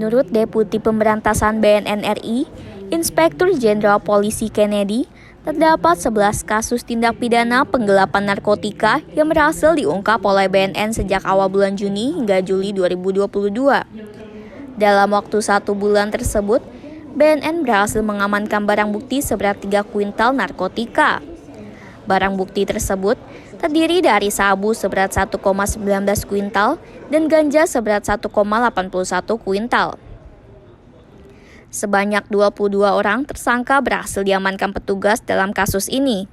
Menurut Deputi Pemberantasan BNN RI, Inspektur Jenderal Polisi Kennedy, terdapat 11 kasus tindak pidana penggelapan narkotika yang berhasil diungkap oleh BNN sejak awal bulan Juni hingga Juli 2022. Dalam waktu 1 bulan tersebut, BNN berhasil mengamankan barang bukti seberat 3 kuintal narkotika. Barang bukti tersebut terdiri dari sabu seberat 1,19 kuintal dan ganja seberat 1,81 kuintal. Sebanyak 22 orang tersangka berhasil diamankan petugas dalam kasus ini.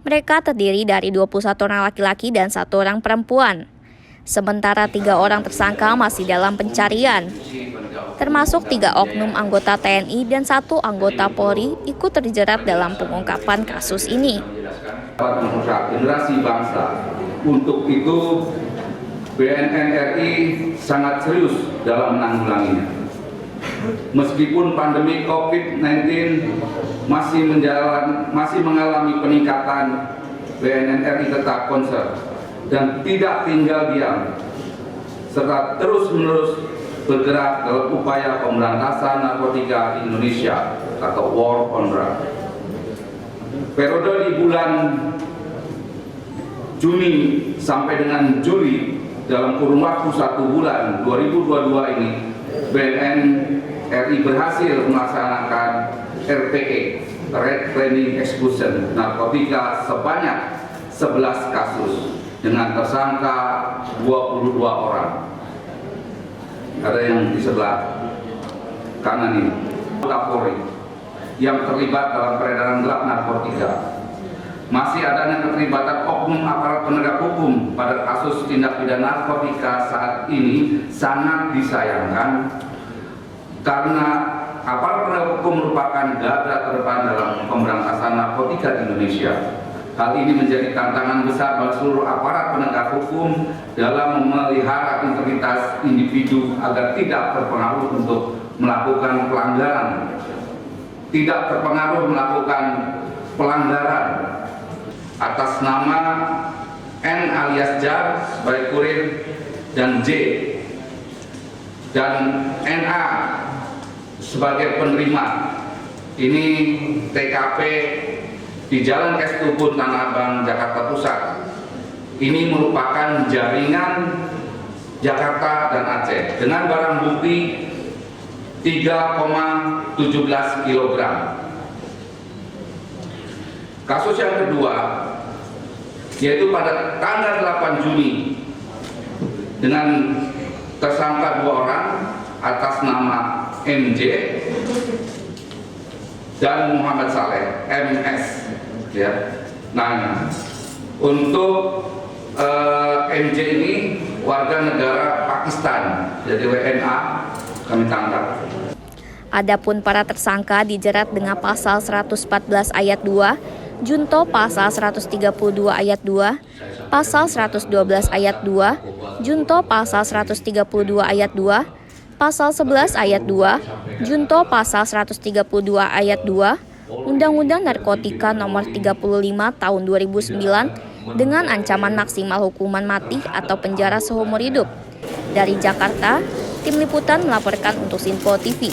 Mereka terdiri dari 21 orang laki-laki dan 1 orang perempuan. Sementara 3 orang tersangka masih dalam pencarian, termasuk 3 oknum anggota TNI dan 1 anggota Polri ikut terjerat dalam pengungkapan kasus ini. Generasi bangsa. Untuk itu BNN RI sangat serius dalam menanggulanginya. Meskipun pandemi COVID-19 masih mengalami peningkatan, BNN RI tetap concern dan tidak tinggal diam, serta terus-menerus bergerak dalam upaya pemberantasan narkotika Indonesia atau War on Drugs. Periode di bulan Juni sampai dengan Juli dalam kurun waktu 1 bulan 2022 ini, BNN RI berhasil melaksanakan RPE (Red Planning Execution) narkotika sebanyak 11 kasus dengan tersangka 22 orang. Ada yang di sebelah kanan ini, Polri yang terlibat dalam peredaran gelap narkotika. Masih adanya keterlibatan oknum aparat penegak hukum pada kasus tindak pidana narkotika saat ini sangat disayangkan karena aparat penegak hukum merupakan garda terdepan dalam pemberantasan narkotika di Indonesia. Hal ini menjadi tantangan besar bagi seluruh aparat penegak hukum dalam memelihara integritas individu agar tidak terpengaruh untuk melakukan pelanggaran atas nama N alias Jar sebagai kurir dan J dan NA sebagai penerima. Ini TKP di Jalan Kestubun Tanah Abang, Jakarta Pusat. Ini merupakan jaringan Jakarta dan Aceh dengan barang bukti 3,17 kg. Kasus yang kedua yaitu pada tanggal 8 Juni dengan tersangka 2 orang atas nama MJ dan Muhammad Saleh MS. Ya. Nah, untuk MJ ini warga negara Pakistan, jadi WNA, kami tangkap. Adapun para tersangka dijerat dengan pasal 114 ayat 2, junto pasal 132 ayat 2, pasal 112 ayat 2, junto pasal 132 ayat 2, pasal 11 ayat 2, junto pasal 132 ayat 2, Undang-Undang Narkotika Nomor 35 Tahun 2009 dengan ancaman maksimal hukuman mati atau penjara seumur hidup. Dari Jakarta, Tim Liputan melaporkan untuk Sinpo TV.